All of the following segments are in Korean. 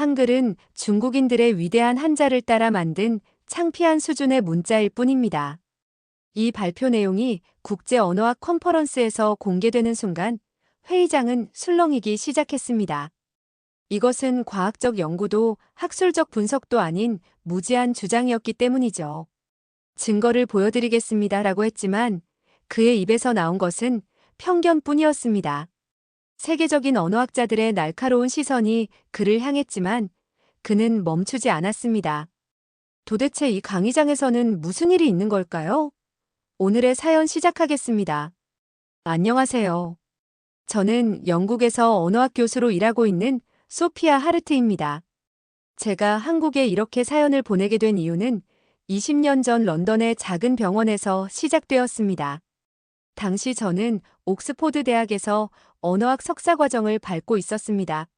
한글은 중국인들의 위대한 한자를 따라 만든 창피한 수준의 문자일 뿐입니다. 이 발표 내용이 국제언어학 컨퍼런스에서 공개되는 순간 회의장은 술렁이기 시작했습니다. 이것은 과학적 연구도 학술적 분석도 아닌 무지한 주장이었기 때문이죠. 증거를 보여드리겠습니다라고 했지만 그의 입에서 나온 것은 편견뿐이었습니다. 세계적인 언어학자들의 날카로운 시선이 그를 향했지만 그는 멈추지 않았습니다. 도대체 이 강의장에서는 무슨 일이 있는 걸까요? 오늘의 사연 시작하겠습니다. 안녕하세요. 저는 영국에서 언어학 교수로 일하고 있는 소피아 하르트입니다. 제가 한국에 이렇게 사연을 보내게 된 이유는 20년 전 런던의 작은 병원에서 시작되었습니다. 당시 저는 옥스포드 대학에서 언어학 석사 과정을 밟고 있었습니다.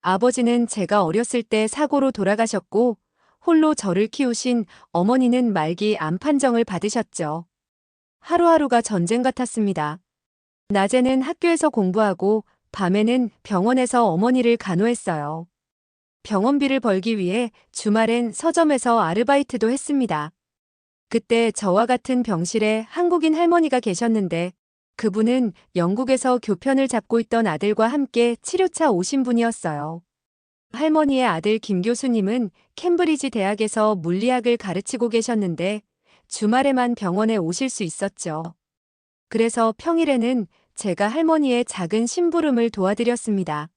아버지는 제가 어렸을 때 사고로 돌아가셨고 홀로 저를 키우신 어머니는 말기 암 판정을 받으셨죠. 하루하루가 전쟁 같았습니다. 낮에는 학교에서 공부하고 밤에는 병원에서 어머니를 간호했어요. 병원비를 벌기 위해 주말엔 서점에서 아르바이트도 했습니다. 그때 저와 같은 병실에 한국인 할머니가 계셨는데 그분은 영국에서 교편을 잡고 있던 아들과 함께 치료차 오신 분이었어요. 할머니의 아들 김 교수님은 캠브리지 대학에서 물리학을 가르치고 계셨는데 주말에만 병원에 오실 수 있었죠. 그래서 평일에는 제가 할머니의 작은 심부름을 도와드렸습니다.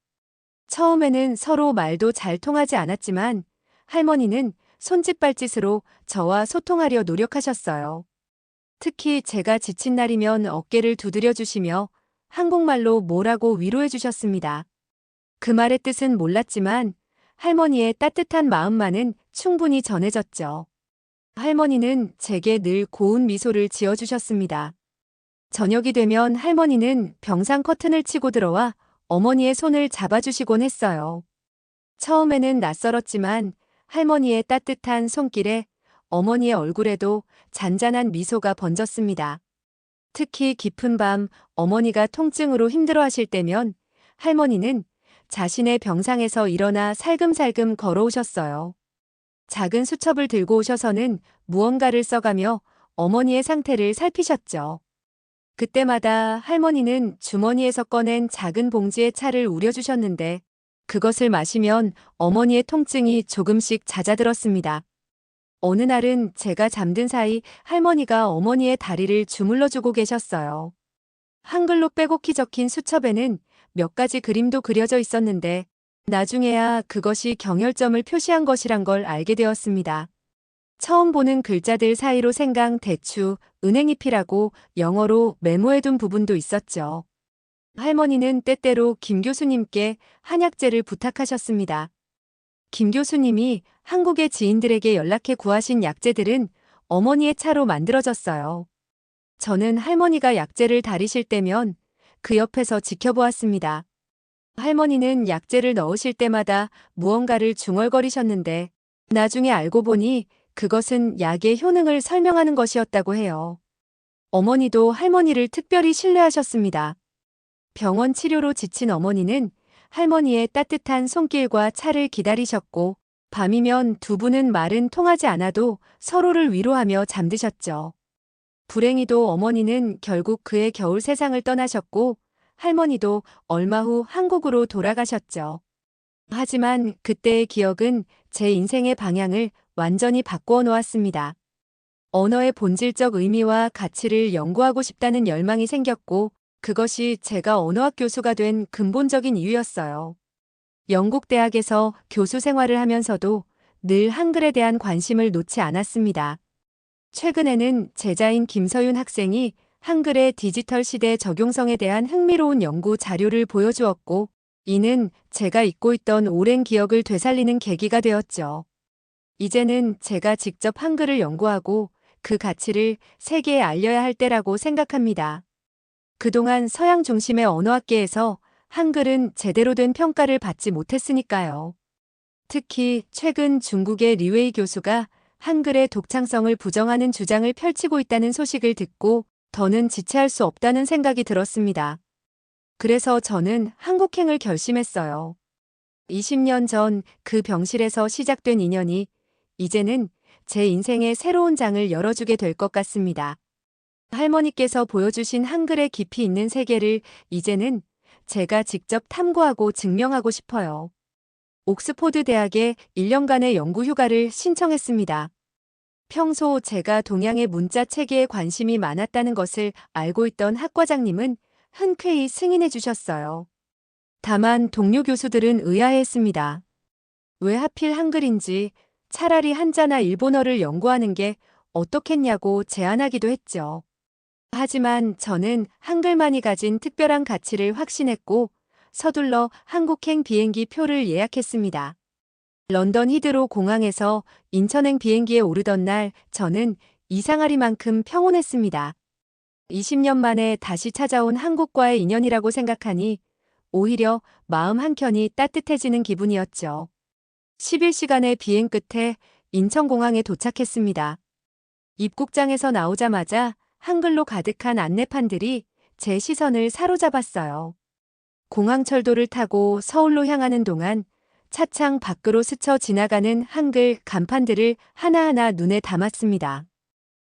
처음에는 서로 말도 잘 통하지 않았지만 할머니는 손짓발짓으로 저와 소통하려 노력하셨어요. 특히 제가 지친 날이면 어깨를 두드려 주시며 한국말로 뭐라고 위로해 주셨습니다. 그 말의 뜻은 몰랐지만 할머니의 따뜻한 마음만은 충분히 전해졌죠. 할머니는 제게 늘 고운 미소를 지어주셨습니다. 저녁이 되면 할머니는 병상 커튼을 치고 들어와 어머니의 손을 잡아주시곤 했어요. 처음에는 낯설었지만 할머니의 따뜻한 손길에 어머니의 얼굴에도 잔잔한 미소가 번졌습니다. 특히 깊은 밤 어머니가 통증으로 힘들어하실 때면 할머니는 자신의 병상에서 일어나 살금살금 걸어오셨어요. 작은 수첩을 들고 오셔서는 무언가를 써가며 어머니의 상태를 살피셨죠. 그때마다 할머니는 주머니에서 꺼낸 작은 봉지의 차를 우려주셨는데 그것을 마시면 어머니의 통증이 조금씩 잦아들었습니다. 어느 날은 제가 잠든 사이 할머니가 어머니의 다리를 주물러주고 계셨어요. 한글로 빼곡히 적힌 수첩에는 몇 가지 그림도 그려져 있었는데 나중에야 그것이 경혈점을 표시한 것이란 걸 알게 되었습니다. 처음 보는 글자들 사이로 생강, 대추, 은행잎이라고 영어로 메모해둔 부분도 있었죠. 할머니는 때때로 김 교수님께 한약재를 부탁하셨습니다. 김 교수님이 한국의 지인들에게 연락해 구하신 약재들은 어머니의 차로 만들어졌어요. 저는 할머니가 약재를 다리실 때면 그 옆에서 지켜보았습니다. 할머니는 약재를 넣으실 때마다 무언가를 중얼거리셨는데 나중에 알고 보니 그것은 약의 효능을 설명하는 것이었다고 해요. 어머니도 할머니를 특별히 신뢰하셨습니다. 병원 치료로 지친 어머니는 할머니의 따뜻한 손길과 차를 기다리셨고 밤이면 두 분은 말은 통하지 않아도 서로를 위로하며 잠드셨죠. 불행히도 어머니는 결국 그의 겨울 세상을 떠나셨고 할머니도 얼마 후 한국으로 돌아가셨죠. 하지만 그때의 기억은 제 인생의 방향을 완전히 바꾸어 놓았습니다. 언어의 본질적 의미와 가치를 연구하고 싶다는 열망이 생겼고 그것이 제가 언어학 교수가 된 근본적인 이유였어요. 영국 대학에서 교수 생활을 하면서도 늘 한글에 대한 관심을 놓지 않았습니다. 최근에는 제자인 김서윤 학생이 한글의 디지털 시대 적용성에 대한 흥미로운 연구 자료를 보여주었고 이는 제가 잊고 있던 오랜 기억을 되살리는 계기가 되었죠. 이제는 제가 직접 한글을 연구하고 그 가치를 세계에 알려야 할 때라고 생각합니다. 그동안 서양 중심의 언어학계에서 한글은 제대로 된 평가를 받지 못했으니까요. 특히 최근 중국의 리웨이 교수가 한글의 독창성을 부정하는 주장을 펼치고 있다는 소식을 듣고 더는 지체할 수 없다는 생각이 들었습니다. 그래서 저는 한국행을 결심했어요. 20년 전 그 병실에서 시작된 인연이 이제는 제 인생의 새로운 장을 열어주게 될 것 같습니다. 할머니께서 보여주신 한글의 깊이 있는 세계를 이제는 제가 직접 탐구하고 증명하고 싶어요. 옥스포드 대학에 1년간의 연구 휴가를 신청했습니다. 평소 제가 동양의 문자 체계에 관심이 많았다는 것을 알고 있던 학과장님은 흔쾌히 승인해 주셨어요. 다만 동료 교수들은 의아해했습니다. 왜 하필 한글인지 차라리 한자나 일본어를 연구하는 게 어떻겠냐고 제안하기도 했죠. 하지만 저는 한글만이 가진 특별한 가치를 확신했고 서둘러 한국행 비행기 표를 예약했습니다. 런던 히드로 공항에서 인천행 비행기에 오르던 날 저는 이상하리만큼 평온했습니다. 20년 만에 다시 찾아온 한국과의 인연이라고 생각하니 오히려 마음 한켠이 따뜻해지는 기분이었죠. 11시간의 비행 끝에 인천공항에 도착했습니다. 입국장에서 나오자마자 한글로 가득한 안내판들이 제 시선을 사로잡았어요. 공항철도를 타고 서울로 향하는 동안 차창 밖으로 스쳐 지나가는 한글 간판들을 하나하나 눈에 담았습니다.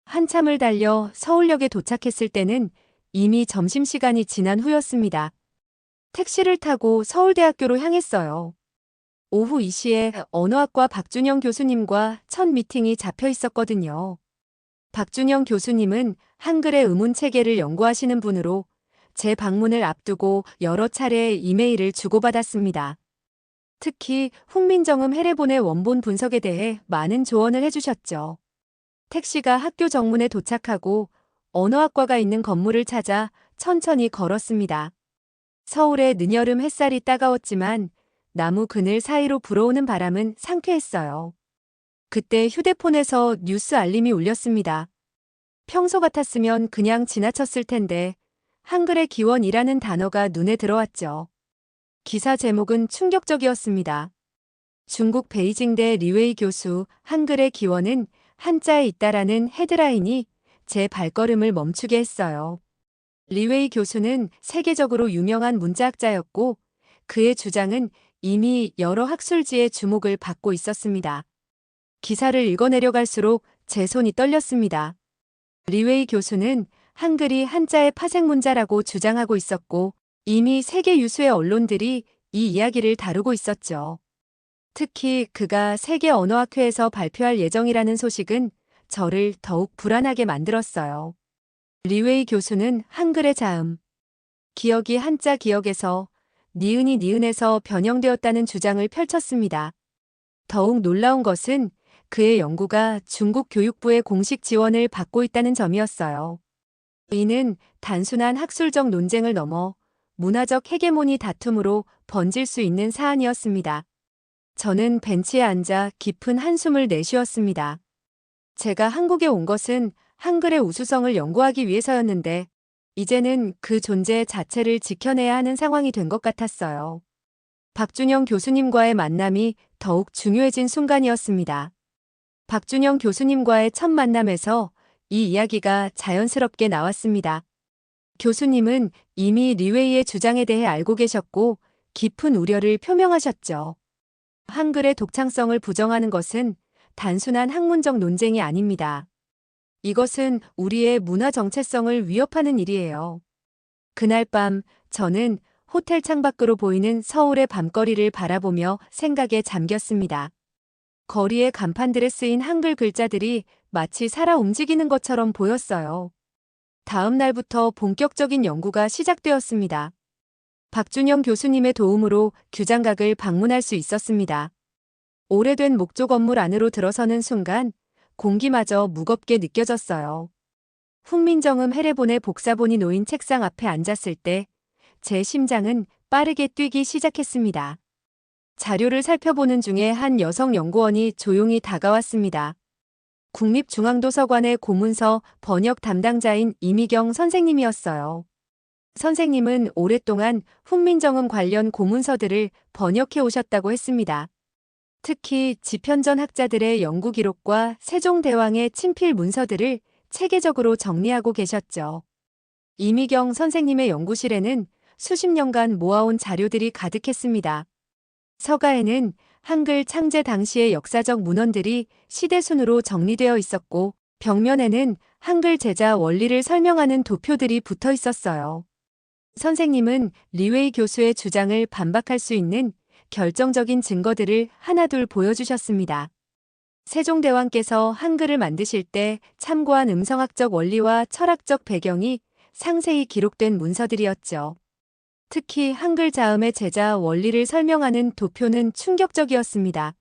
한참을 달려 서울역에 도착했을 때는 이미 점심시간이 지난 후였습니다. 택시를 타고 서울대학교로 향했어요. 오후 2시에 언어학과 박준영 교수님과 첫 미팅이 잡혀 있었거든요. 박준영 교수님은 한글의 의문체계를 연구하시는 분으로 제 방문을 앞두고 여러 차례 이메일을 주고받았습니다. 특히 훈민정음 해례본의 원본 분석에 대해 많은 조언을 해주셨죠. 택시가 학교 정문에 도착하고 언어학과가 있는 건물을 찾아 천천히 걸었습니다. 서울의 늦여름 햇살이 따가웠지만 나무 그늘 사이로 불어오는 바람은 상쾌했어요. 그때 휴대폰에서 뉴스 알림이 울렸습니다. 평소 같았으면 그냥 지나쳤을 텐데 한글의 기원이라는 단어가 눈에 들어왔죠. 기사 제목은 충격적이었습니다. 중국 베이징대 리웨이 교수 한글의 기원은 한자에 있다라는 헤드라인이 제 발걸음을 멈추게 했어요. 리웨이 교수는 세계적으로 유명한 문자학자였고 그의 주장은 이미 여러 학술지의 주목을 받고 있었습니다. 기사를 읽어내려갈수록 제 손이 떨렸습니다. 리웨이 교수는 한글이 한자의 파생문자라고 주장하고 있었고 이미 세계 유수의 언론들이 이 이야기를 다루고 있었죠. 특히 그가 세계 언어학회에서 발표할 예정이라는 소식은 저를 더욱 불안하게 만들었어요. 리웨이 교수는 한글의 자음, 기억이 한자 기억에서 니은이 니은에서 변형되었다는 주장을 펼쳤습니다. 더욱 놀라운 것은 그의 연구가 중국 교육부의 공식 지원을 받고 있다는 점이었어요. 이는 단순한 학술적 논쟁을 넘어 문화적 헤게모니 다툼으로 번질 수 있는 사안이었습니다. 저는 벤치에 앉아 깊은 한숨을 내쉬었습니다. 제가 한국에 온 것은 한글의 우수성을 연구하기 위해서였는데 이제는 그 존재 자체를 지켜내야 하는 상황이 된 것 같았어요. 박준영 교수님과의 만남이 더욱 중요해진 순간이었습니다. 박준영 교수님과의 첫 만남에서 이 이야기가 자연스럽게 나왔습니다. 교수님은 이미 리웨이의 주장에 대해 알고 계셨고 깊은 우려를 표명하셨죠. 한글의 독창성을 부정하는 것은 단순한 학문적 논쟁이 아닙니다. 이것은 우리의 문화 정체성을 위협하는 일이에요. 그날 밤 저는 호텔 창밖으로 보이는 서울의 밤거리를 바라보며 생각에 잠겼습니다. 거리의 간판들에 쓰인 한글 글자들이 마치 살아 움직이는 것처럼 보였어요. 다음 날부터 본격적인 연구가 시작되었습니다. 박준영 교수님의 도움으로 규장각을 방문할 수 있었습니다. 오래된 목조 건물 안으로 들어서는 순간 공기마저 무겁게 느껴졌어요. 훈민정음 해례본의 복사본이 놓인 책상 앞에 앉았을 때 제 심장은 빠르게 뛰기 시작했습니다. 자료를 살펴보는 중에 한 여성 연구원이 조용히 다가왔습니다. 국립중앙도서관의 고문서 번역 담당자인 이미경 선생님이었어요. 선생님은 오랫동안 훈민정음 관련 고문서들을 번역해 오셨다고 했습니다. 특히 지편전 학자들의 연구 기록과 세종대왕의 친필 문서들을 체계적으로 정리하고 계셨죠. 이미경 선생님의 연구실에는 수십 년간 모아온 자료들이 가득했습니다. 서가에는 한글 창제 당시의 역사적 문헌들이 시대순으로 정리되어 있었고, 벽면에는 한글 제자 원리를 설명하는 도표들이 붙어 있었어요. 선생님은 리웨이 교수의 주장을 반박할 수 있는 결정적인 증거들을 하나둘 보여주셨습니다. 세종대왕께서 한글을 만드실 때 참고한 음성학적 원리와 철학적 배경이 상세히 기록된 문서들이었죠. 특히 한글 자음의 제자 원리를 설명하는 도표는 충격적이었습니다.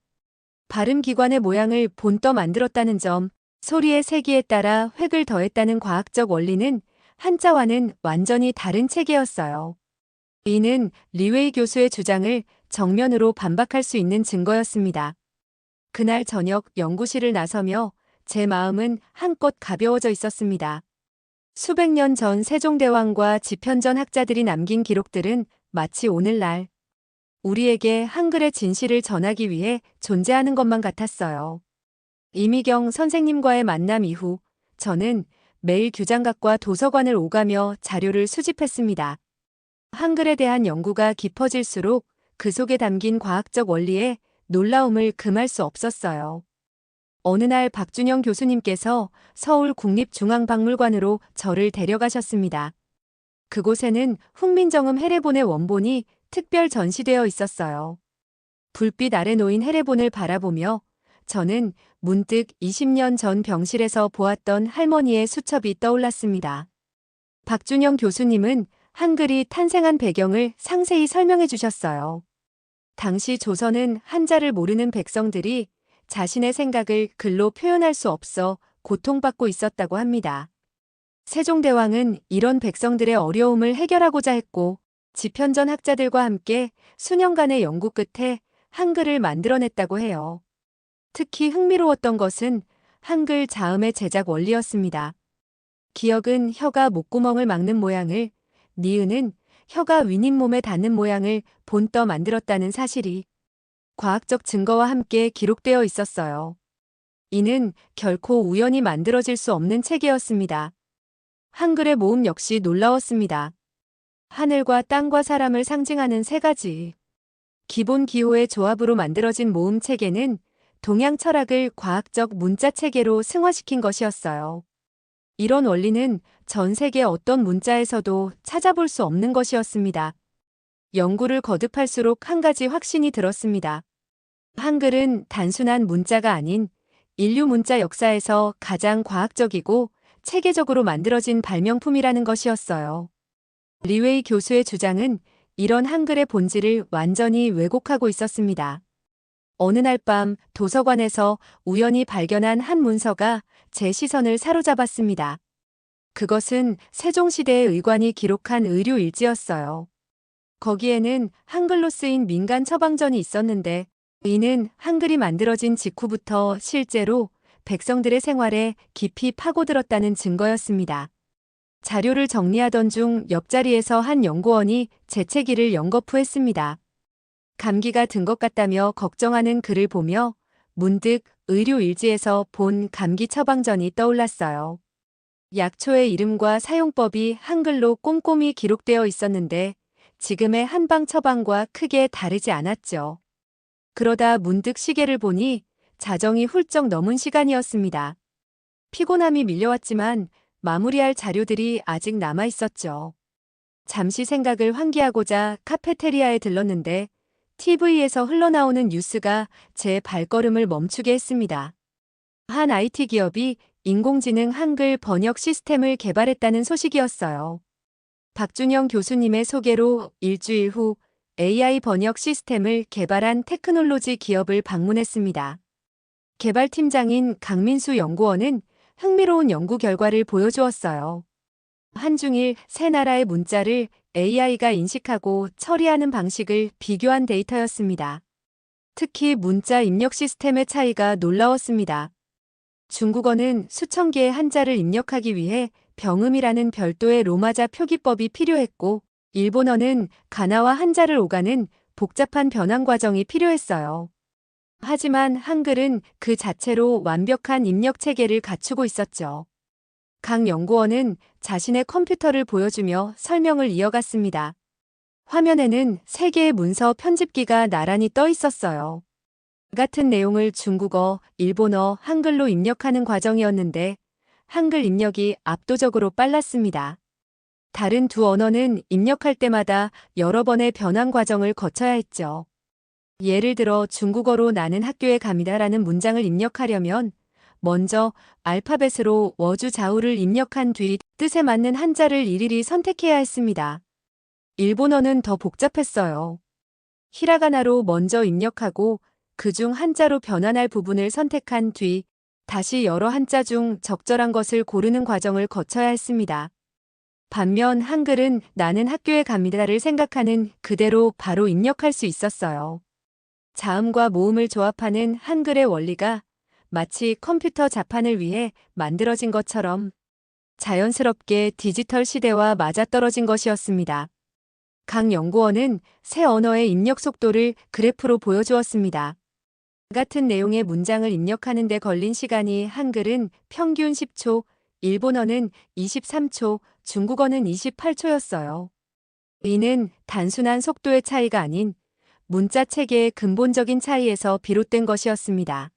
발음기관의 모양을 본떠 만들었다는 점, 소리의 세기에 따라 획을 더했다는 과학적 원리는 한자와는 완전히 다른 체계였어요. 이는 리웨이 교수의 주장을 정면으로 반박할 수 있는 증거였습니다. 그날 저녁 연구실을 나서며 제 마음은 한껏 가벼워져 있었습니다. 수백 년 전 세종대왕과 집현전 학자들이 남긴 기록들은 마치 오늘날 우리에게 한글의 진실을 전하기 위해 존재하는 것만 같았어요. 이미경 선생님과의 만남 이후 저는 매일 규장각과 도서관을 오가며 자료를 수집했습니다. 한글에 대한 연구가 깊어질수록 그 속에 담긴 과학적 원리에 놀라움을 금할 수 없었어요. 어느 날 박준영 교수님께서 서울국립중앙박물관으로 저를 데려가셨습니다. 그곳에는 훈민정음 해례본의 원본이 특별 전시되어 있었어요. 불빛 아래 놓인 해례본을 바라보며 저는 문득 20년 전 병실에서 보았던 할머니의 수첩이 떠올랐습니다. 박준영 교수님은 한글이 탄생한 배경을 상세히 설명해 주셨어요. 당시 조선은 한자를 모르는 백성들이 자신의 생각을 글로 표현할 수 없어 고통받고 있었다고 합니다. 세종대왕은 이런 백성들의 어려움을 해결하고자 했고, 집현전 학자들과 함께 수년간의 연구 끝에 한글을 만들어냈다고 해요. 특히 흥미로웠던 것은 한글 자음의 제작 원리였습니다. 기역은 혀가 목구멍을 막는 모양을, 니은은 혀가 윗잇몸에 닿는 모양을 본떠 만들었다는 사실이 과학적 증거와 함께 기록되어 있었어요. 이는 결코 우연히 만들어질 수 없는 체계였습니다. 한글의 모음 역시 놀라웠습니다. 하늘과 땅과 사람을 상징하는 세 가지 기본 기호의 조합으로 만들어진 모음 체계는 동양 철학을 과학적 문자 체계로 승화시킨 것이었어요. 이런 원리는 전 세계 어떤 문자에서도 찾아볼 수 없는 것이었습니다. 연구를 거듭할수록 한 가지 확신이 들었습니다. 한글은 단순한 문자가 아닌 인류 문자 역사에서 가장 과학적이고 체계적으로 만들어진 발명품이라는 것이었어요. 리웨이 교수의 주장은 이런 한글의 본질을 완전히 왜곡하고 있었습니다. 어느 날 밤 도서관에서 우연히 발견한 한 문서가 제 시선을 사로잡았습니다. 그것은 세종시대의 의관이 기록한 의료일지였어요. 거기에는 한글로 쓰인 민간 처방전이 있었는데 이는 한글이 만들어진 직후부터 실제로 백성들의 생활에 깊이 파고들었다는 증거였습니다. 자료를 정리하던 중 옆자리에서 한 연구원이 재채기를 연거푸했습니다. 감기가 든 것 같다며 걱정하는 그를 보며 문득 의료일지에서 본 감기 처방전이 떠올랐어요. 약초의 이름과 사용법이 한글로 꼼꼼히 기록되어 있었는데 지금의 한방 처방과 크게 다르지 않았죠. 그러다 문득 시계를 보니 자정이 훌쩍 넘은 시간이었습니다. 피곤함이 밀려왔지만 마무리할 자료들이 아직 남아 있었죠. 잠시 생각을 환기하고자 카페테리아에 들렀는데 TV에서 흘러나오는 뉴스가 제 발걸음을 멈추게 했습니다. 한 IT 기업이 인공지능 한글 번역 시스템을 개발했다는 소식이었어요. 박준영 교수님의 소개로 일주일 후 AI 번역 시스템을 개발한 테크놀로지 기업을 방문했습니다. 개발팀장인 강민수 연구원은 흥미로운 연구 결과를 보여주었어요. 한중일 세 나라의 문자를 AI가 인식하고 처리하는 방식을 비교한 데이터였습니다. 특히 문자 입력 시스템의 차이가 놀라웠습니다. 중국어는 수천 개의 한자를 입력하기 위해 병음이라는 별도의 로마자 표기법이 필요했고, 일본어는 가나와 한자를 오가는 복잡한 변환 과정이 필요했어요. 하지만 한글은 그 자체로 완벽한 입력 체계를 갖추고 있었죠. 강 연구원은 자신의 컴퓨터를 보여주며 설명을 이어갔습니다. 화면에는 3개의 문서 편집기가 나란히 떠 있었어요. 같은 내용을 중국어, 일본어, 한글로 입력하는 과정이었는데 한글 입력이 압도적으로 빨랐습니다. 다른 두 언어는 입력할 때마다 여러 번의 변환 과정을 거쳐야 했죠. 예를 들어 중국어로 나는 학교에 갑니다라는 문장을 입력하려면 먼저 알파벳으로 워주 자우를 입력한 뒤 뜻에 맞는 한자를 일일이 선택해야 했습니다. 일본어는 더 복잡했어요. 히라가나로 먼저 입력하고 그중 한자로 변환할 부분을 선택한 뒤 다시 여러 한자 중 적절한 것을 고르는 과정을 거쳐야 했습니다. 반면 한글은 나는 학교에 갑니다를 생각하는 그대로 바로 입력할 수 있었어요. 자음과 모음을 조합하는 한글의 원리가 마치 컴퓨터 자판을 위해 만들어진 것처럼 자연스럽게 디지털 시대와 맞아떨어진 것이었습니다. 각 연구원은 새 언어의 입력 속도를 그래프로 보여주었습니다. 같은 내용의 문장을 입력하는 데 걸린 시간이 한글은 평균 10초, 일본어는 23초, 중국어는 28초였어요. 이는 단순한 속도의 차이가 아닌 문자 체계의 근본적인 차이에서 비롯된 것이었습니다.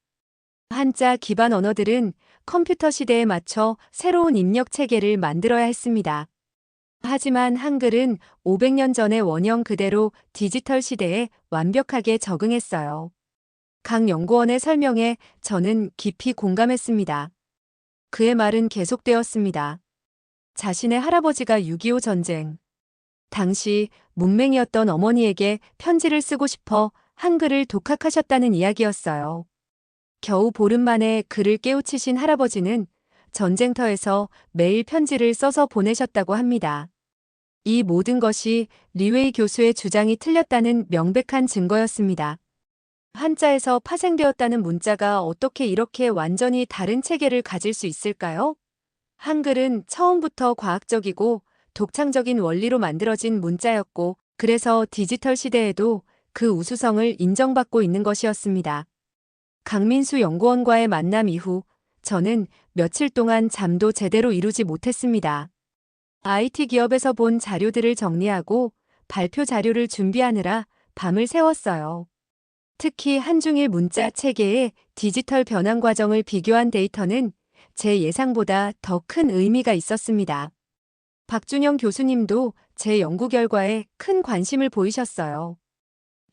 한자 기반 언어들은 컴퓨터 시대에 맞춰 새로운 입력 체계를 만들어야 했습니다. 하지만 한글은 500년 전의 원형 그대로 디지털 시대에 완벽하게 적응했어요. 각 연구원의 설명에 저는 깊이 공감했습니다. 그의 말은 계속되었습니다. 자신의 할아버지가 6.25 전쟁 당시 문맹이었던 어머니에게 편지를 쓰고 싶어 한글을 독학하셨다는 이야기였어요. 겨우 보름 만에 그를 깨우치신 할아버지는 전쟁터에서 매일 편지를 써서 보내셨다고 합니다. 이 모든 것이 리웨이 교수의 주장이 틀렸다는 명백한 증거였습니다. 한자에서 파생되었다는 문자가 어떻게 이렇게 완전히 다른 체계를 가질 수 있을까요? 한글은 처음부터 과학적이고 독창적인 원리로 만들어진 문자였고, 그래서 디지털 시대에도 그 우수성을 인정받고 있는 것이었습니다. 강민수 연구원과의 만남 이후 저는 며칠 동안 잠도 제대로 이루지 못했습니다. IT 기업에서 본 자료들을 정리하고 발표 자료를 준비하느라 밤을 새웠어요. 특히 한중일 문자 체계의 디지털 변환 과정을 비교한 데이터는 제 예상보다 더 큰 의미가 있었습니다. 박준영 교수님도 제 연구 결과에 큰 관심을 보이셨어요.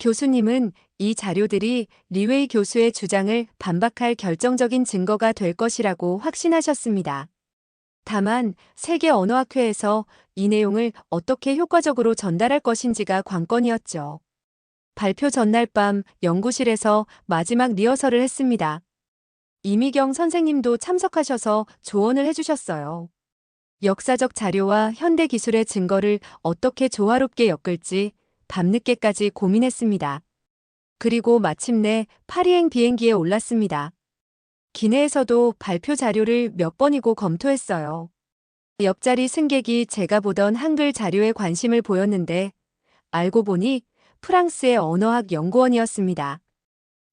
교수님은 이 자료들이 리웨이 교수의 주장을 반박할 결정적인 증거가 될 것이라고 확신하셨습니다. 다만 세계 언어학회에서 이 내용을 어떻게 효과적으로 전달할 것인지가 관건이었죠. 발표 전날 밤 연구실에서 마지막 리허설을 했습니다. 이미경 선생님도 참석하셔서 조언을 해주셨어요. 역사적 자료와 현대 기술의 증거를 어떻게 조화롭게 엮을지 밤늦게까지 고민했습니다. 그리고 마침내 파리행 비행기에 올랐습니다. 기내에서도 발표 자료를 몇 번이고 검토했어요. 옆자리 승객이 제가 보던 한글 자료에 관심을 보였는데 알고 보니 프랑스의 언어학 연구원이었습니다.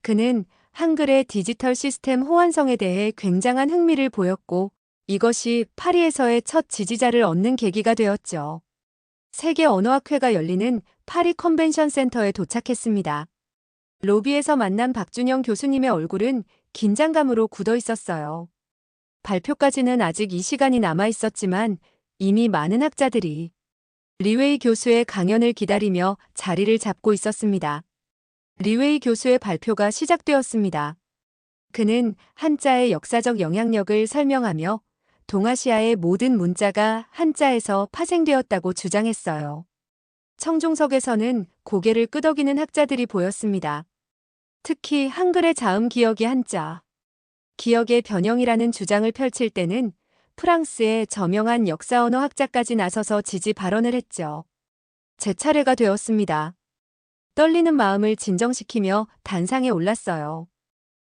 그는 한글의 디지털 시스템 호환성에 대해 굉장한 흥미를 보였고 이것이 파리에서의 첫 지지자를 얻는 계기가 되었죠. 세계 언어학회가 열리는 파리 컨벤션 센터에 도착했습니다. 로비에서 만난 박준영 교수님의 얼굴은 긴장감으로 굳어 있었어요. 발표까지는 아직 이 시간이 남아 있었지만 이미 많은 학자들이 리웨이 교수의 강연을 기다리며 자리를 잡고 있었습니다. 리웨이 교수의 발표가 시작되었습니다. 그는 한자의 역사적 영향력을 설명하며 동아시아의 모든 문자가 한자에서 파생되었다고 주장했어요. 청중석에서는 고개를 끄덕이는 학자들이 보였습니다. 특히 한글의 자음 기억이 한자, 기억의 변형이라는 주장을 펼칠 때는 프랑스의 저명한 역사 언어 학자까지 나서서 지지 발언을 했죠. 제 차례가 되었습니다. 떨리는 마음을 진정시키며 단상에 올랐어요.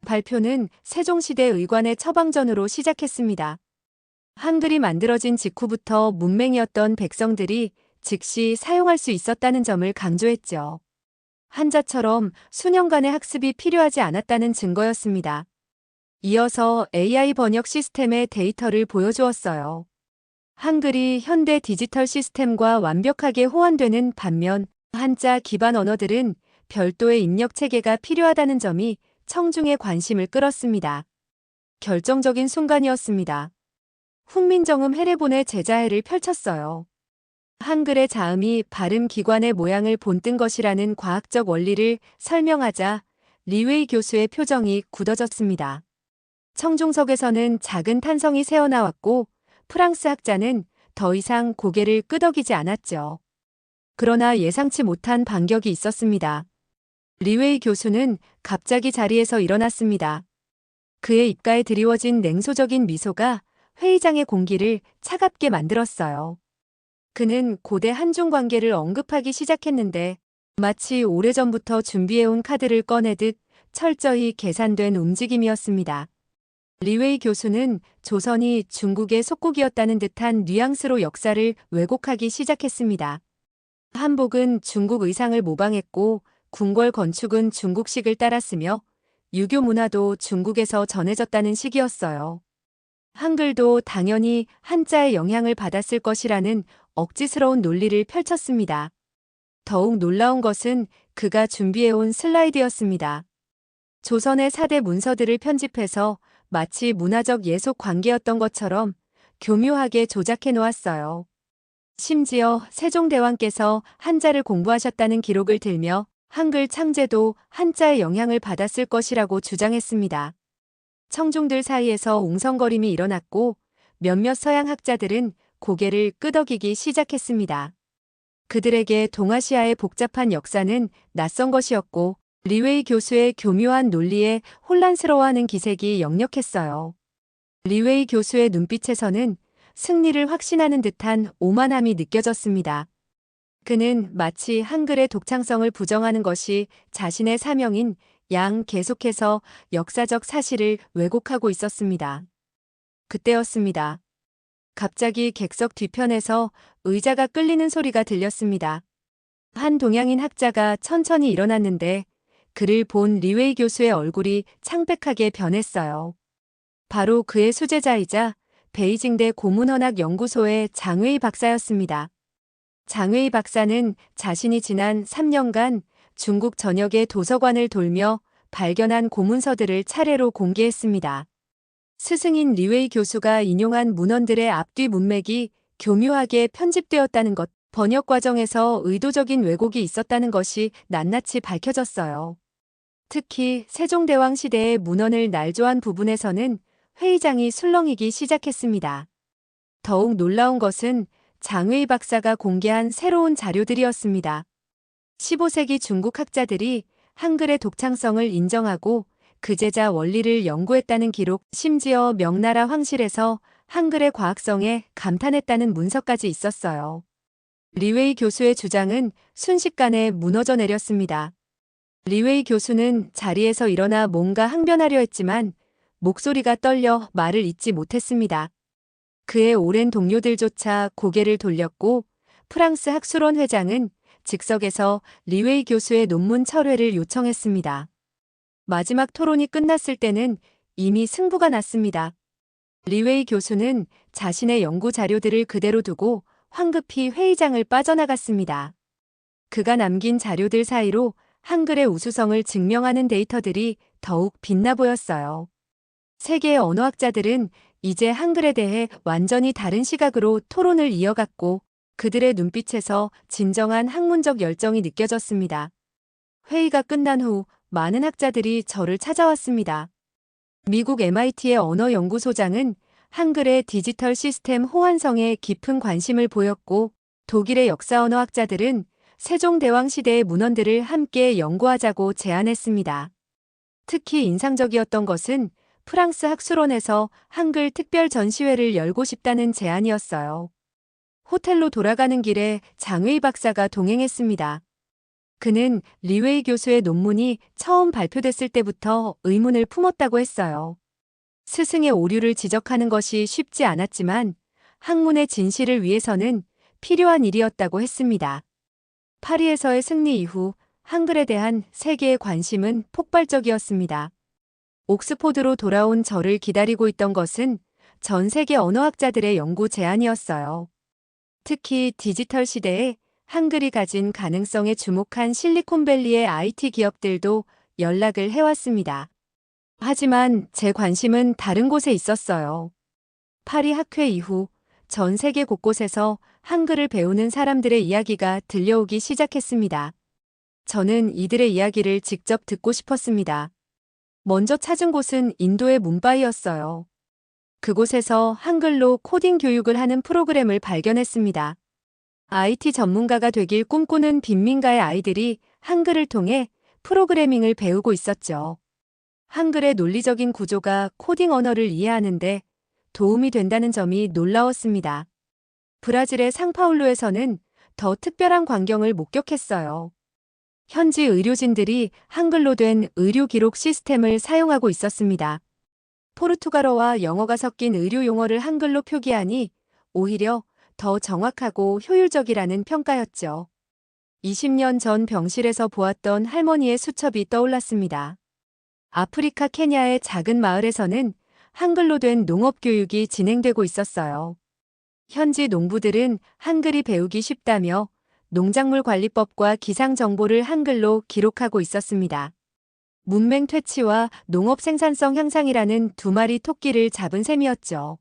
발표는 세종시대 의관의 처방전으로 시작했습니다. 한글이 만들어진 직후부터 문맹이었던 백성들이 즉시 사용할 수 있었다는 점을 강조했죠. 한자처럼 수년간의 학습이 필요하지 않았다는 증거였습니다. 이어서 AI 번역 시스템의 데이터를 보여주었어요. 한글이 현대 디지털 시스템과 완벽하게 호환되는 반면 한자 기반 언어들은 별도의 입력 체계가 필요하다는 점이 청중의 관심을 끌었습니다. 결정적인 순간이었습니다. 훈민정음 해례본의 제자해를 펼쳤어요. 한글의 자음이 발음 기관의 모양을 본뜬 것이라는 과학적 원리를 설명하자 리웨이 교수의 표정이 굳어졌습니다. 청중석에서는 작은 탄성이 새어나왔고 프랑스 학자는 더 이상 고개를 끄덕이지 않았죠. 그러나 예상치 못한 반격이 있었습니다. 리웨이 교수는 갑자기 자리에서 일어났습니다. 그의 입가에 드리워진 냉소적인 미소가 회의장의 공기를 차갑게 만들었어요. 그는 고대 한중 관계를 언급하기 시작했는데 마치 오래전부터 준비해온 카드를 꺼내듯 철저히 계산된 움직임이었습니다. 리웨이 교수는 조선이 중국의 속국이었다는 듯한 뉘앙스로 역사를 왜곡하기 시작했습니다. 한복은 중국 의상을 모방했고 궁궐 건축은 중국식을 따랐으며 유교 문화도 중국에서 전해졌다는 식이었어요. 한글도 당연히 한자의 영향을 받았을 것이라는 억지스러운 논리를 펼쳤습니다. 더욱 놀라운 것은 그가 준비해온 슬라이드였습니다. 조선의 4대 문서들을 편집해서 마치 문화적 예속 관계였던 것처럼 교묘하게 조작해 놓았어요. 심지어 세종대왕께서 한자를 공부하셨다는 기록을 들며 한글 창제도 한자의 영향을 받았을 것이라고 주장했습니다. 청중들 사이에서 웅성거림이 일어났고 몇몇 서양 학자들은 고개를 끄덕이기 시작했습니다. 그들에게 동아시아의 복잡한 역사는 낯선 것이었고 리웨이 교수의 교묘한 논리에 혼란스러워하는 기색이 역력했어요. 리웨이 교수의 눈빛에서는 승리를 확신하는 듯한 오만함이 느껴졌습니다. 그는 마치 한글의 독창성을 부정하는 것이 자신의 사명인 양 계속해서 역사적 사실을 왜곡하고 있었습니다. 그때였습니다. 갑자기 객석 뒤편에서 의자가 끌리는 소리가 들렸습니다. 한 동양인 학자가 천천히 일어났는데 그를 본 리웨이 교수의 얼굴이 창백하게 변했어요. 바로 그의 수제자이자 베이징대 고문헌학연구소의 장웨이 박사였습니다. 장웨이 박사는 자신이 지난 3년간 중국 전역의 도서관을 돌며 발견한 고문서들을 차례로 공개했습니다. 스승인 리웨이 교수가 인용한 문헌들의 앞뒤 문맥이 교묘하게 편집되었다는 것, 번역 과정에서 의도적인 왜곡이 있었다는 것이 낱낱이 밝혀졌어요. 특히 세종대왕 시대의 문헌을 날조한 부분에서는 회의장이 술렁이기 시작했습니다. 더욱 놀라운 것은 장웨이 박사가 공개한 새로운 자료들이었습니다. 15세기 중국 학자들이 한글의 독창성을 인정하고 그 제자 원리를 연구했다는 기록, 심지어 명나라 황실에서 한글의 과학성에 감탄했다는 문서까지 있었어요. 리웨이 교수의 주장은 순식간에 무너져 내렸습니다. 리웨이 교수는 자리에서 일어나 뭔가 항변하려 했지만 목소리가 떨려 말을 잇지 못했습니다. 그의 오랜 동료들조차 고개를 돌렸고 프랑스 학술원 회장은 즉석에서 리웨이 교수의 논문 철회를 요청했습니다. 마지막 토론이 끝났을 때는 이미 승부가 났습니다. 리웨이 교수는 자신의 연구 자료들을 그대로 두고 황급히 회의장을 빠져나갔습니다. 그가 남긴 자료들 사이로 한글의 우수성을 증명하는 데이터들이 더욱 빛나 보였어요. 세계의 언어학자들은 이제 한글에 대해 완전히 다른 시각으로 토론을 이어갔고 그들의 눈빛에서 진정한 학문적 열정이 느껴졌습니다. 회의가 끝난 후 많은 학자들이 저를 찾아왔습니다. 미국 MIT의 언어연구소장은 한글의 디지털 시스템 호환성에 깊은 관심을 보였고 독일의 역사 언어학자들은 세종대왕 시대의 문헌들을 함께 연구하자고 제안했습니다. 특히 인상적이었던 것은 프랑스 학술원에서 한글 특별 전시회를 열고 싶다는 제안이었어요. 호텔로 돌아가는 길에 장웨이 박사가 동행했습니다. 그는 리웨이 교수의 논문이 처음 발표됐을 때부터 의문을 품었다고 했어요. 스승의 오류를 지적하는 것이 쉽지 않았지만 학문의 진실을 위해서는 필요한 일이었다고 했습니다. 파리에서의 승리 이후 한글에 대한 세계의 관심은 폭발적이었습니다. 옥스포드로 돌아온 저를 기다리고 있던 것은 전 세계 언어학자들의 연구 제안이었어요. 특히 디지털 시대에 한글이 가진 가능성에 주목한 실리콘밸리의 IT 기업들도 연락을 해왔습니다. 하지만 제 관심은 다른 곳에 있었어요. 파리 학회 이후 전 세계 곳곳에서 한글을 배우는 사람들의 이야기가 들려오기 시작했습니다. 저는 이들의 이야기를 직접 듣고 싶었습니다. 먼저 찾은 곳은 인도의 뭄바이였어요. 그곳에서 한글로 코딩 교육을 하는 프로그램을 발견했습니다. IT 전문가가 되길 꿈꾸는 빈민가의 아이들이 한글을 통해 프로그래밍을 배우고 있었죠. 한글의 논리적인 구조가 코딩 언어를 이해하는데 도움이 된다는 점이 놀라웠습니다. 브라질의 상파울루에서는 더 특별한 광경을 목격했어요. 현지 의료진들이 한글로 된 의료 기록 시스템을 사용하고 있었습니다. 포르투갈어와 영어가 섞인 의료 용어를 한글로 표기하니 오히려 더 정확하고 효율적이라는 평가였죠. 20년 전 병실에서 보았던 할머니의 수첩이 떠올랐습니다. 아프리카 케냐의 작은 마을에서는 한글로 된 농업 교육이 진행되고 있었어요. 현지 농부들은 한글이 배우기 쉽다며 농작물 관리법과 기상 정보를 한글로 기록하고 있었습니다. 문맹 퇴치와 농업 생산성 향상이라는 두 마리 토끼를 잡은 셈이었죠.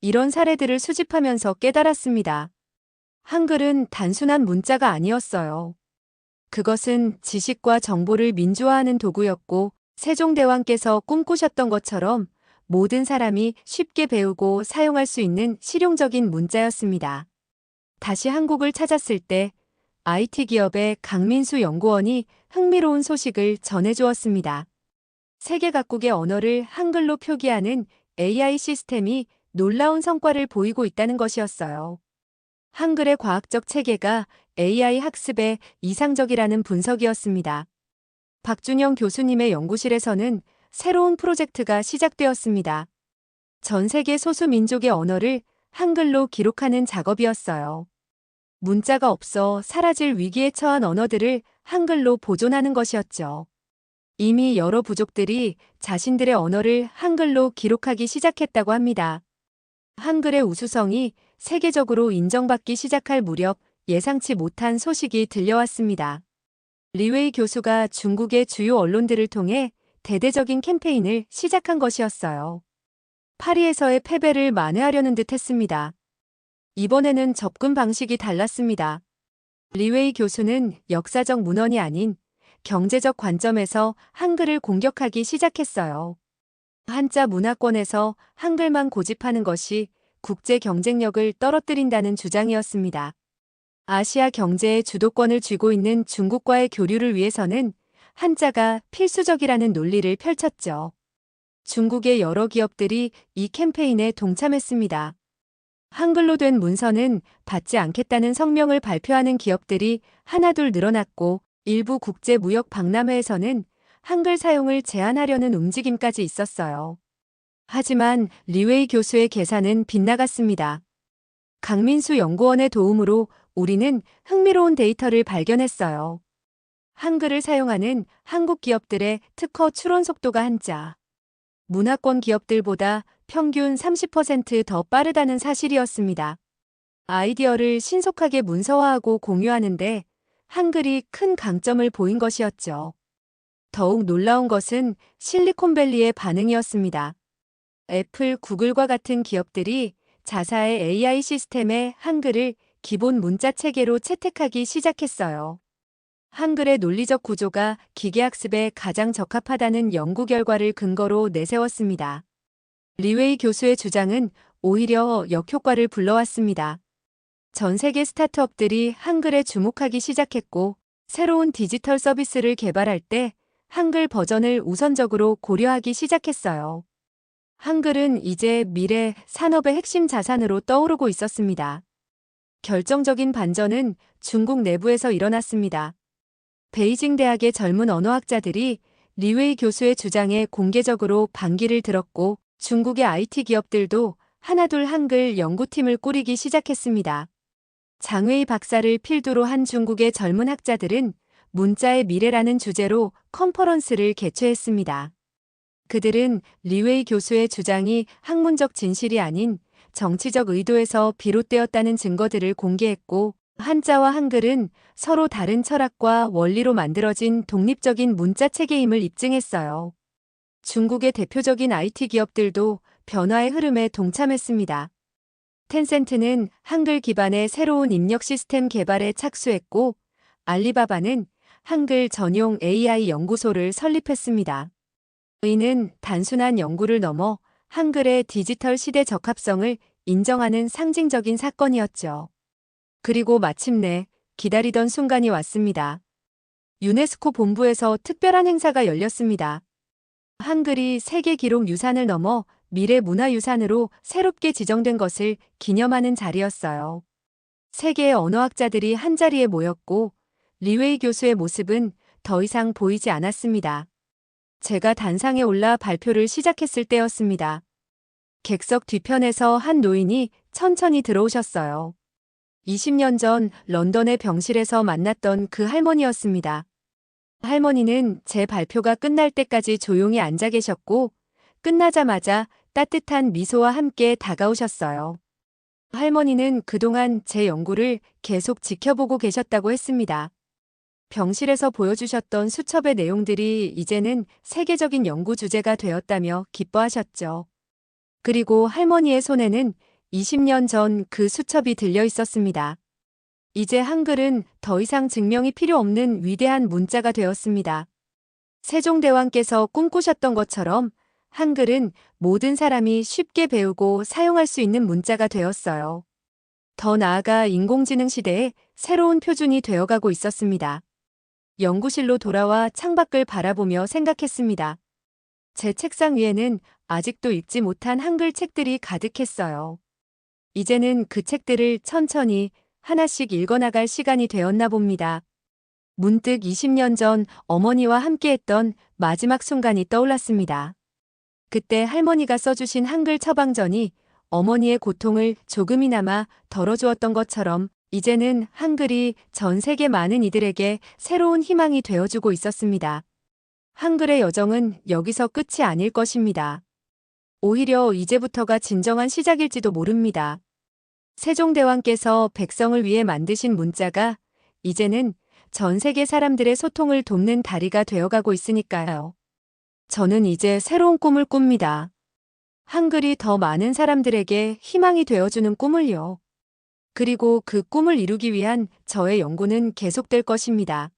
이런 사례들을 수집하면서 깨달았습니다. 한글은 단순한 문자가 아니었어요. 그것은 지식과 정보를 민주화하는 도구였고 세종대왕께서 꿈꾸셨던 것처럼 모든 사람이 쉽게 배우고 사용할 수 있는 실용적인 문자였습니다. 다시 한국을 찾았을 때 IT 기업의 강민수 연구원이 흥미로운 소식을 전해주었습니다. 세계 각국의 언어를 한글로 표기하는 AI 시스템이 놀라운 성과를 보이고 있다는 것이었어요. 한글의 과학적 체계가 AI 학습에 이상적이라는 분석이었습니다. 박준영 교수님의 연구실에서는 새로운 프로젝트가 시작되었습니다. 전 세계 소수 민족의 언어를 한글로 기록하는 작업이었어요. 문자가 없어 사라질 위기에 처한 언어들을 한글로 보존하는 것이었죠. 이미 여러 부족들이 자신들의 언어를 한글로 기록하기 시작했다고 합니다. 한글의 우수성이 세계적으로 인정받기 시작할 무렵 예상치 못한 소식이 들려왔습니다. 리웨이 교수가 중국의 주요 언론들을 통해 대대적인 캠페인을 시작한 것이었어요. 파리에서의 패배를 만회하려는 듯 했습니다. 이번에는 접근 방식이 달랐습니다. 리웨이 교수는 역사적 문헌이 아닌 경제적 관점에서 한글을 공격하기 시작했어요. 한자 문화권에서 한글만 고집하는 것이 국제 경쟁력을 떨어뜨린다는 주장이었습니다. 아시아 경제의 주도권을 쥐고 있는 중국과의 교류를 위해서는 한자가 필수적이라는 논리를 펼쳤죠. 중국의 여러 기업들이 이 캠페인에 동참했습니다. 한글로 된 문서는 받지 않겠다는 성명을 발표하는 기업들이 하나둘 늘어났고 일부 국제무역박람회에서는 한글 사용을 제한하려는 움직임까지 있었어요. 하지만 리웨이 교수의 계산은 빗나갔습니다. 강민수 연구원의 도움으로 우리는 흥미로운 데이터를 발견했어요. 한글을 사용하는 한국 기업들의 특허 출원 속도가 한자, 문화권 기업들보다 평균 30% 더 빠르다는 사실이었습니다. 아이디어를 신속하게 문서화하고 공유하는데 한글이 큰 강점을 보인 것이었죠. 더욱 놀라운 것은 실리콘밸리의 반응이었습니다. 애플, 구글과 같은 기업들이 자사의 AI 시스템에 한글을 기본 문자 체계로 채택하기 시작했어요. 한글의 논리적 구조가 기계학습에 가장 적합하다는 연구 결과를 근거로 내세웠습니다. 리웨이 교수의 주장은 오히려 역효과를 불러왔습니다. 전 세계 스타트업들이 한글에 주목하기 시작했고 새로운 디지털 서비스를 개발할 때 한글 버전을 우선적으로 고려하기 시작했어요. 한글은 이제 미래 산업의 핵심 자산으로 떠오르고 있었습니다. 결정적인 반전은 중국 내부에서 일어났습니다. 베이징 대학의 젊은 언어학자들이 리웨이 교수의 주장에 공개적으로 반기를 들었고 중국의 IT 기업들도 하나둘 한글 연구팀을 꾸리기 시작했습니다. 장웨이 박사를 필두로 한 중국의 젊은 학자들은 문자의 미래라는 주제로 컨퍼런스를 개최했습니다. 그들은 리웨이 교수의 주장이 학문적 진실이 아닌 정치적 의도에서 비롯되었다는 증거들을 공개했고 한자와 한글은 서로 다른 철학과 원리로 만들어진 독립적인 문자 체계임을 입증했어요. 중국의 대표적인 IT 기업들도 변화의 흐름에 동참했습니다. 텐센트는 한글 기반의 새로운 입력 시스템 개발에 착수했고, 알리바바는 한글 전용 AI 연구소를 설립했습니다. 이는 단순한 연구를 넘어 한글의 디지털 시대 적합성을 인정하는 상징적인 사건이었죠. 그리고 마침내 기다리던 순간이 왔습니다. 유네스코 본부에서 특별한 행사가 열렸습니다. 한글이 세계 기록 유산을 넘어 미래 문화유산으로 새롭게 지정된 것을 기념하는 자리였어요. 세계의 언어학자들이 한자리에 모였고, 리웨이 교수의 모습은 더 이상 보이지 않았습니다. 제가 단상에 올라 발표를 시작했을 때였습니다. 객석 뒤편에서 한 노인이 천천히 들어오셨어요. 20년 전 런던의 병실에서 만났던 그 할머니였습니다. 할머니는 제 발표가 끝날 때까지 조용히 앉아 계셨고, 끝나자마자 따뜻한 미소와 함께 다가오셨어요. 할머니는 그동안 제 연구를 계속 지켜보고 계셨다고 했습니다. 병실에서 보여주셨던 수첩의 내용들이 이제는 세계적인 연구 주제가 되었다며 기뻐하셨죠. 그리고 할머니의 손에는 20년 전 그 수첩이 들려 있었습니다. 이제 한글은 더 이상 증명이 필요 없는 위대한 문자가 되었습니다. 세종대왕께서 꿈꾸셨던 것처럼 한글은 모든 사람이 쉽게 배우고 사용할 수 있는 문자가 되었어요. 더 나아가 인공지능 시대에 새로운 표준이 되어가고 있었습니다. 연구실로 돌아와 창밖을 바라보며 생각했습니다. 제 책상 위에는 아직도 읽지 못한 한글 책들이 가득했어요. 이제는 그 책들을 천천히 하나씩 읽어나갈 시간이 되었나 봅니다. 문득 20년 전 어머니와 함께했던 마지막 순간이 떠올랐습니다. 그때 할머니가 써주신 한글 처방전이 어머니의 고통을 조금이나마 덜어주었던 것처럼 이제는 한글이 전 세계 많은 이들에게 새로운 희망이 되어주고 있었습니다. 한글의 여정은 여기서 끝이 아닐 것입니다. 오히려 이제부터가 진정한 시작일지도 모릅니다. 세종대왕께서 백성을 위해 만드신 문자가 이제는 전 세계 사람들의 소통을 돕는 다리가 되어가고 있으니까요. 저는 이제 새로운 꿈을 꿉니다. 한글이 더 많은 사람들에게 희망이 되어주는 꿈을요. 그리고 그 꿈을 이루기 위한 저의 연구는 계속될 것입니다.